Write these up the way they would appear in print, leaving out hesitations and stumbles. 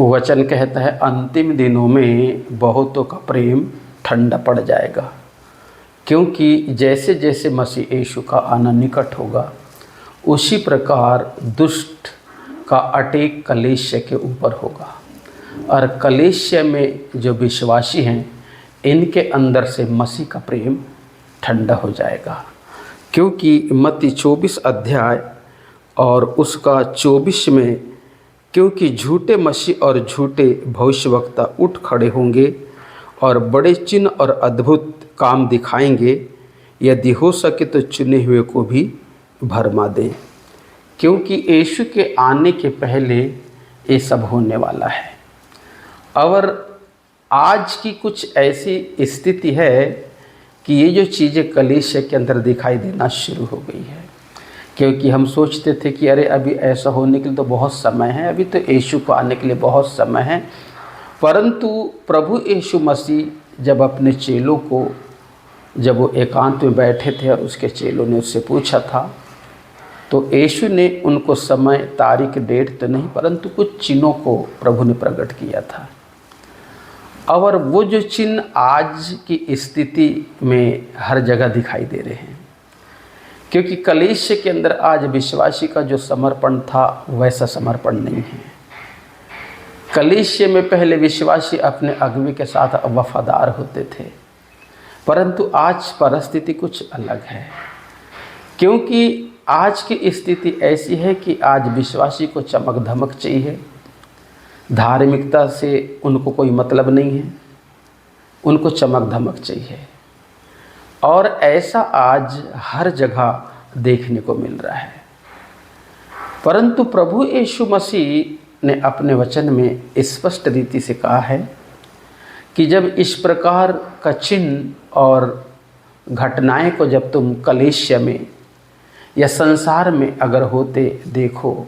वचन कहता है अंतिम दिनों में बहुतों का प्रेम ठंडा पड़ जाएगा, क्योंकि जैसे जैसे मसीह यीशु का आना निकट होगा उसी प्रकार दुष्ट का अटैक कलीसिया के ऊपर होगा। और कलीसिया में जो विश्वासी हैं इनके अंदर से मसीह का प्रेम ठंडा हो जाएगा, क्योंकि मत्ती 24 अध्याय और उसका 24 में, क्योंकि झूठे मसीह और झूठे भविष्यवक्ता उठ खड़े होंगे और बड़े चिन्ह और अद्भुत काम दिखाएंगे, यदि हो सके तो चुने हुए को भी भरमा दें, क्योंकि यीशु के आने के पहले ये सब होने वाला है। और आज की कुछ ऐसी स्थिति है कि ये जो चीज़ें कलीसिया के अंदर दिखाई देना शुरू हो गई है, क्योंकि हम सोचते थे कि अरे अभी ऐसा होने के लिए तो बहुत समय है, अभी तो यीशु को आने के लिए बहुत समय है। परंतु प्रभु यीशु मसीह जब अपने चेलों को, जब वो एकांत में बैठे थे और उसके चेलों ने उससे पूछा था, तो यीशु ने उनको समय, तारीख, डेट तो नहीं, परंतु कुछ चिन्हों को प्रभु ने प्रकट किया था। और वो जो चिन्ह आज की स्थिति में हर जगह दिखाई दे रहे हैं, क्योंकि कलीसिया के अंदर आज विश्वासी का जो समर्पण था वैसा समर्पण नहीं है। कलीसिया में पहले विश्वासी अपने अगुवे के साथ वफादार होते थे, परंतु आज परिस्थिति कुछ अलग है, क्योंकि आज की स्थिति ऐसी है कि आज विश्वासी को चमक धमक चाहिए, धार्मिकता से उनको कोई मतलब नहीं है, उनको चमक धमक चाहिए। और ऐसा आज हर जगह देखने को मिल रहा है। परंतु प्रभु यीशु मसीह ने अपने वचन में स्पष्ट रीति से कहा है कि जब इस प्रकार का चिन्ह और घटनाएं को जब तुम कलीसिया में या संसार में अगर होते देखो,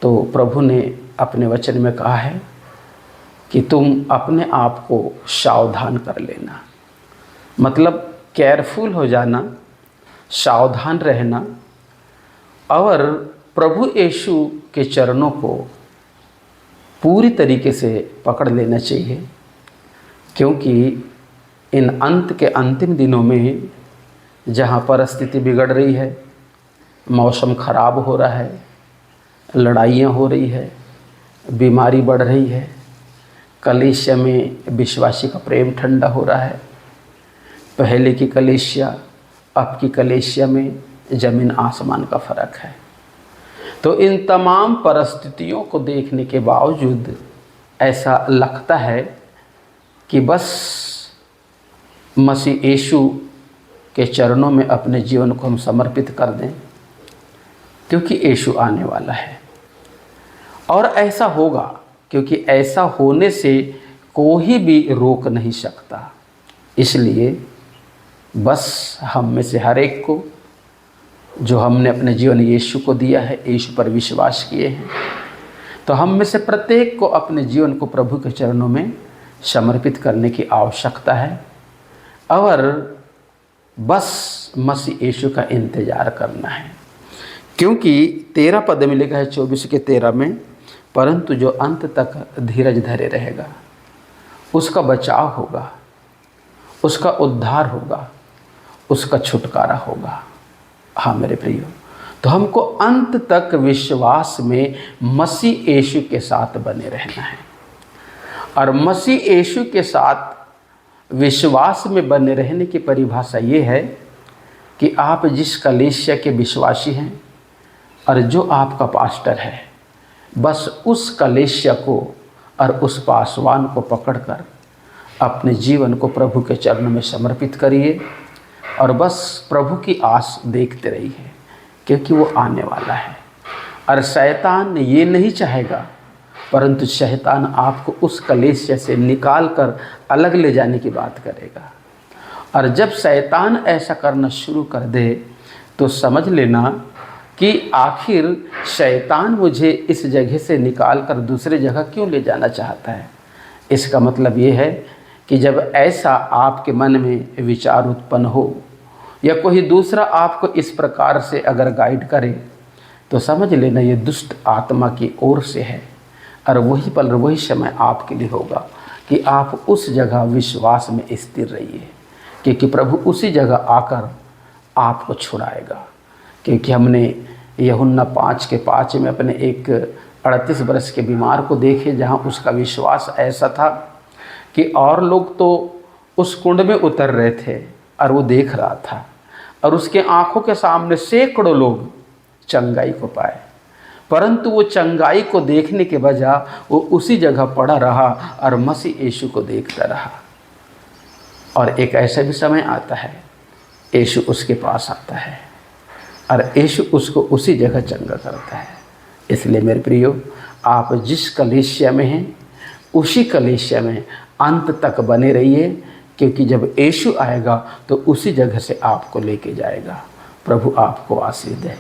तो प्रभु ने अपने वचन में कहा है कि तुम अपने आप को सावधान कर लेना, मतलब केयरफुल हो जाना, सावधान रहना और प्रभु यीशु के चरणों को पूरी तरीके से पकड़ लेना चाहिए, क्योंकि इन अंत के अंतिम दिनों में जहाँ परिस्थिति बिगड़ रही है, मौसम खराब हो रहा है, लड़ाइयाँ हो रही है, बीमारी बढ़ रही है, कलीसिया में विश्वासी का प्रेम ठंडा हो रहा है, पहले की कलीसिया अब की कलीसिया में ज़मीन आसमान का फ़र्क है। तो इन तमाम परिस्थितियों को देखने के बावजूद ऐसा लगता है कि बस मसीह यीशु के चरणों में अपने जीवन को हम समर्पित कर दें, क्योंकि यीशु आने वाला है। और ऐसा होगा, क्योंकि ऐसा होने से कोई भी रोक नहीं सकता। इसलिए बस हम में से हर एक को, जो हमने अपने जीवन यीशु को दिया है, यीशु पर विश्वास किए हैं, तो हम में से प्रत्येक को अपने जीवन को प्रभु के चरणों में समर्पित करने की आवश्यकता है और बस मसीह यीशु का इंतज़ार करना है। क्योंकि 13 पद में लिखा है 24 के 13 में, परंतु जो अंत तक धीरज धरे रहेगा उसका बचाव होगा, उसका उद्धार होगा, उसका छुटकारा होगा। हाँ मेरे प्रियो, तो हमको अंत तक विश्वास में मसीह यीशु के साथ बने रहना है। और मसीह यीशु के साथ विश्वास में बने रहने की परिभाषा ये है कि आप जिस कलीसिया के विश्वासी हैं और जो आपका पास्टर है, बस उस कलीसिया को और उस पासवान को पकड़कर अपने जीवन को प्रभु के चरणों में समर्पित करिए और बस प्रभु की आस देखते रहिए, क्योंकि वो आने वाला है। और शैतान ये नहीं चाहेगा, परंतु शैतान आपको उस कलीसिया से निकाल कर अलग ले जाने की बात करेगा। और जब शैतान ऐसा करना शुरू कर दे तो समझ लेना कि आखिर शैतान मुझे इस जगह से निकाल कर दूसरे जगह क्यों ले जाना चाहता है। इसका मतलब ये है कि जब ऐसा आपके मन में विचार उत्पन्न हो या कोई दूसरा आपको इस प्रकार से अगर गाइड करे, तो समझ लेना ये दुष्ट आत्मा की ओर से है और वही पल वही समय आपके लिए होगा कि आप उस जगह विश्वास में स्थिर रहिए, क्योंकि प्रभु उसी जगह आकर आपको छुड़ाएगा। क्योंकि हमने यूहन्ना 5:5 में अपने एक 38 वर्ष के बीमार को देखे, जहाँ उसका विश्वास ऐसा था कि और लोग तो उस कुंड में उतर रहे थे और वो देख रहा था, और उसके आंखों के सामने सैकड़ों लोग चंगाई को पाए, परंतु वो चंगाई को देखने के बजाय वो उसी जगह पड़ा रहा और मसीह यीशु को देखता रहा। और एक ऐसा भी समय आता है, यीशु उसके पास आता है और यीशु उसको उसी जगह चंगा करता है। इसलिए मेरे प्रियो, आप जिस कलीसिया में हैं उसी कलीसिया में अंत तक बने रहिए, क्योंकि जब यीशु आएगा तो उसी जगह से आपको लेके जाएगा। प्रभु आपको आशीष दे।